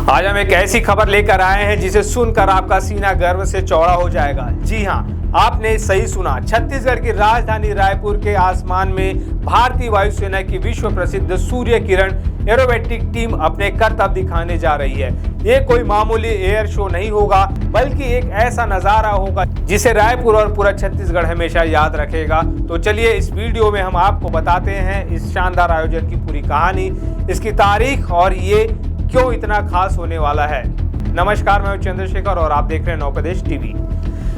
आज हम एक ऐसी खबर लेकर आए हैं जिसे सुनकर आपका सीना गर्व से चौड़ा हो जाएगा। जी हां, आपने सही सुना। छत्तीसगढ़ की राजधानी रायपुर के आसमान में भारतीय वायुसेना की विश्व प्रसिद्ध सूर्य किरण एरोबेटिक टीम अपने करतब दिखाने जा रही है। ये कोई मामूली एयर शो नहीं होगा, बल्कि एक ऐसा नजारा होगा जिसे रायपुर और पूरा छत्तीसगढ़ हमेशा याद रखेगा। तो चलिए इस वीडियो में हम आपको बताते हैं इस शानदार आयोजन की पूरी कहानी, इसकी तारीख और ये क्यों इतना खास होने वाला है। नमस्कार, मैं चंद्रशेखर और आप देख रहे हैं नवप्रदेश टीवी।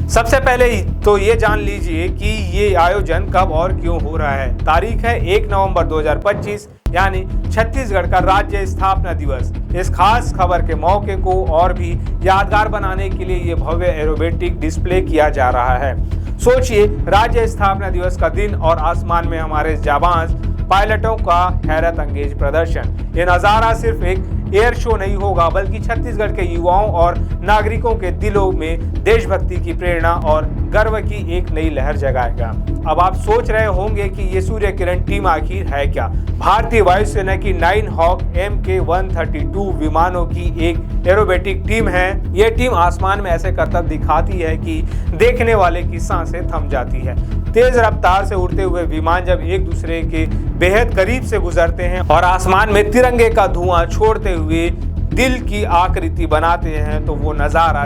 सबसे पहले तो ये जान लीजिए कि ये आयोजन कब और क्यों हो रहा है। तारीख है 1 नवंबर 2025, यानी छत्तीसगढ़ का राज्य स्थापना दिवस। इस खास खबर के मौके को और भी यादगार बनाने के लिए ये भव्य एरोबेटिक डिस्प्ले किया जा रहा है। सोचिए, राज्य स्थापना दिवस का दिन और आसमान में हमारे जाबाज पायलटों का हैरत अंगेज प्रदर्शन। ये नज़ारा सिर्फ एक एयर शो नहीं होगा, बल्कि छत्तीसगढ़ के युवाओं और नागरिकों के दिलों में देशभक्ति की प्रेरणा और गर्व की एक नई लहर जगाएगा। अब आप सोच रहे होंगे कि ये सूर्य किरण टीम आखिर है क्या। भारतीय वायुसेना की 9 हॉक MK-132 विमानों की एक एरोबेटिक टीम है। ये टीम आसमान में ऐसे करतब दिखाती है कि देखने वाले की सांसें थम जाती है। तेज रफ्तार से उड़ते हुए विमान जब एक दूसरे के बेहद करीब से गुजरते हैं और आसमान में तिरंगे का धुआं छोड़ते हुए दिल की आकृति बनाते हैं, तो वो नज़ारा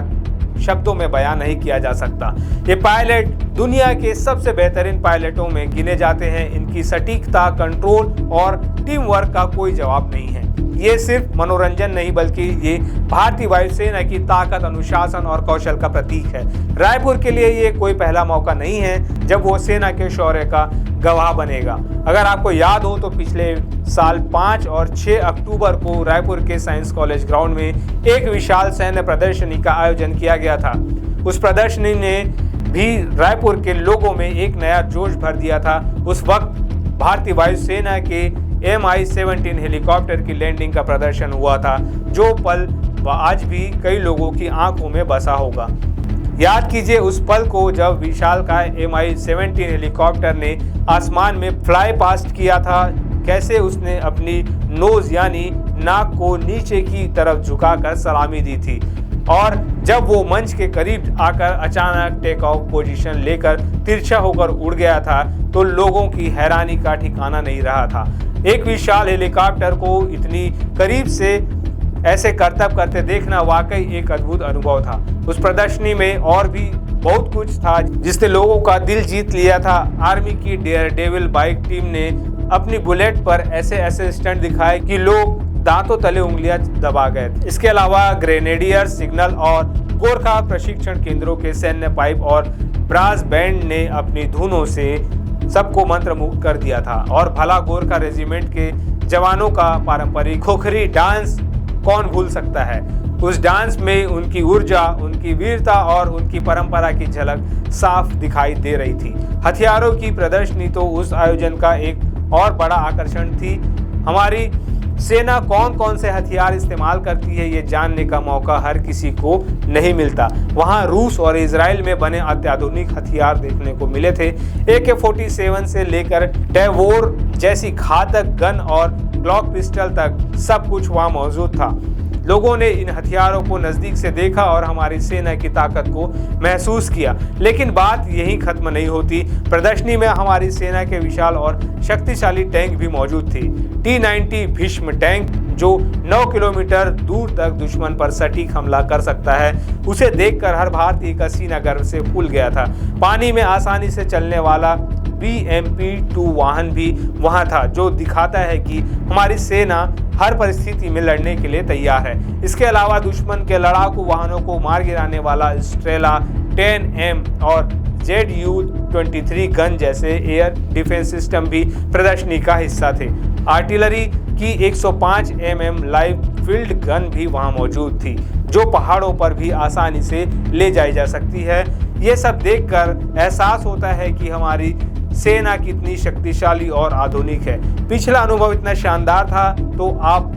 शब्दों में बयान नहीं किया जा सकता। ये पायलट दुनिया के सबसे बेहतरीन पायलटों में गिने जाते हैं। इनकी सटीकता, कंट्रोल और टीम वर्क का कोई जवाब नहीं है। ये सिर्फ मनोरंजन नहीं, बल्कि ये भारतीय वायुसेना की ताकत, अनुशासन और कौशल का प्रतीक है। रायपुर के लिए ये कोई पहला मौका नहीं है जब वो सेना के शौर्य का गवाह बनेगा। अगर आपको याद हो तो पिछले साल 5 और 6 अक्टूबर को रायपुर के साइंस कॉलेज ग्राउंड में एक विशाल सैन्य प्रदर्शनी का आयोजन किया गया था। उस प्रदर्शनी ने भी रायपुर के लोगों में एक नया जोश भर दिया था। उस वक्त भारतीय वायुसेना के Mi-17 हेलीकॉप्टर की लैंडिंग का प्रदर्शन हुआ था, जो पल आज भी कई लोगों की आंखों में बसा होगा। याद कीजिए उस पल को जब विशालकाय Mi-17 हेलीकॉप्टर ने आसमान में फ्लाई पास्ट किया था। कैसे उसने अपनी नोज यानी नाक को नीचे की तरफ झुकाकर सलामी दी थी, और जब वो मंच के करीब आकर अचानक टेक ऑफ पोजीशन लेकर तिरछा होकर उड़ गया था, तो लोगों की हैरानी का ठिकाना नहीं रहा था। एक विशाल हेलीकॉप्टर को इतनी करीब से ऐसे करतब करते देखना वाकई एक अद्भुत अनुभव था। उस प्रदर्शनी में और भी बहुत कुछ था जिसने लोगों का दिल जीत लिया था। आर्मी की डेयर डेविल बाइक टीम ने अपनी बुलेट पर ऐसे स्टंट दिखाए कि लोग दांतों तले उंगलियां दबा गए। इसके अलावा ग्रेनेडियर, सिग्नल और गोरखा प्रशिक्षण केंद्रों के सैन्य पाइप और ब्रास बैंड ने अपनी धुनों से सबको मंत्रमुग्ध कर दिया था। और भला गोरखा रेजिमेंट के जवानों का पारंपरिक खोखरी डांस कौन भूल सकता है। उस डांस में उनकी ऊर्जा, उनकी वीरता और उनकी परंपरा की झलक साफ दिखाई दे रही थी। हथियारों की प्रदर्शनी तो उस आयोजन का एक और बड़ा आकर्षण थी। हमारी सेना कौन कौन से हथियार इस्तेमाल करती है, ये जानने का मौका हर किसी को नहीं मिलता। वहां रूस और इजराइल में बने अत्याधुनिक हथियार देखने को मिले थे। AK-47 से लेकर टैवोर जैसी घातक गन और ग्लॉक पिस्टल तक सब कुछ वहां मौजूद था। लोगों ने इन हथियारों को नजदीक से देखा और हमारी सेना की ताकत को महसूस किया। लेकिन बात यहीं खत्म नहीं होती। प्रदर्शनी में हमारी सेना के विशाल और शक्तिशाली टैंक भी मौजूद थी। T-90 भीष्म टैंक, जो 9 किलोमीटर दूर तक दुश्मन पर सटीक हमला कर सकता है, उसे देखकर हर भारतीय का सीना गर्व से फूल गया था। पानी में आसानी से चलने वाला BMP-2 वाहन भी वहां था, जो दिखाता है कि हमारी सेना हर परिस्थिति में लड़ने के लिए तैयार है। इसके अलावा दुश्मन के लड़ाकू वाहनों को मार गिराने वाला स्ट्रेला 10M और ZU-23 गन जैसे एयर डिफेंस सिस्टम भी प्रदर्शनी का हिस्सा थे। आर्टिलरी की 105 mm लाइव फील्ड गन भी वहां मौजूद थी, जो पहाड़ों पर भी आसानी से ले जाई जा सकती है। ये सब देखकर एहसास होता है कि हमारी सेना कितनी शक्तिशाली और आधुनिक है। पिछला अनुभव इतना शानदार था, तो आप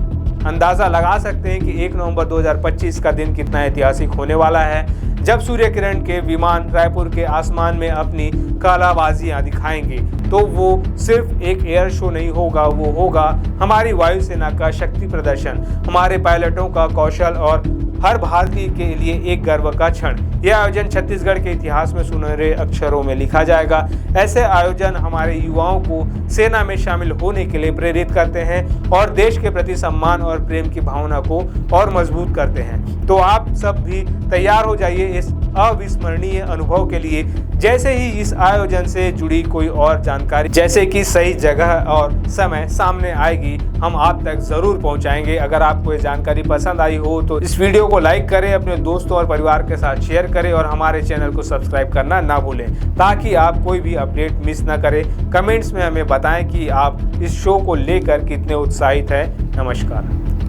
अंदाज़ा लगा सकते हैं कि 1 नवंबर 2025 का दिन कितना ऐतिहासिक होने वाला है। जब सूर्य किरण के विमान रायपुर के आसमान में अपनी कलाबाजियां दिखाएंगे तो वो सिर्फ एक एयर शो नहीं होगा, वो होगा हमारी वायुसेना का शक्ति प्रदर्शन, हमारे पायलटों का कौशल और हर भारतीय के लिए एक गर्व का क्षण। यह आयोजन छत्तीसगढ़ के इतिहास में सुनहरे अक्षरों में लिखा जाएगा। ऐसे आयोजन हमारे युवाओं को सेना में शामिल होने के लिए प्रेरित करते हैं और देश के प्रति सम्मान और प्रेम की भावना को और मजबूत करते हैं। तो आप सब भी तैयार हो जाइए इस अविस्मरणीय अनुभव के लिए। जैसे ही इस आयोजन से जुड़ी कोई और जानकारी जैसे कि सही जगह और समय सामने आएगी, हम आप तक जरूर पहुंचाएंगे। अगर आपको ये जानकारी पसंद आई हो तो इस वीडियो को लाइक करें, अपने दोस्तों और परिवार के साथ शेयर करें और हमारे चैनल को सब्सक्राइब करना ना भूलें ताकि आप कोई भी अपडेट मिस ना करें। कमेंट्स में हमें बताएं कि आप इस शो को लेकर कितने उत्साहित हैं। नमस्कार।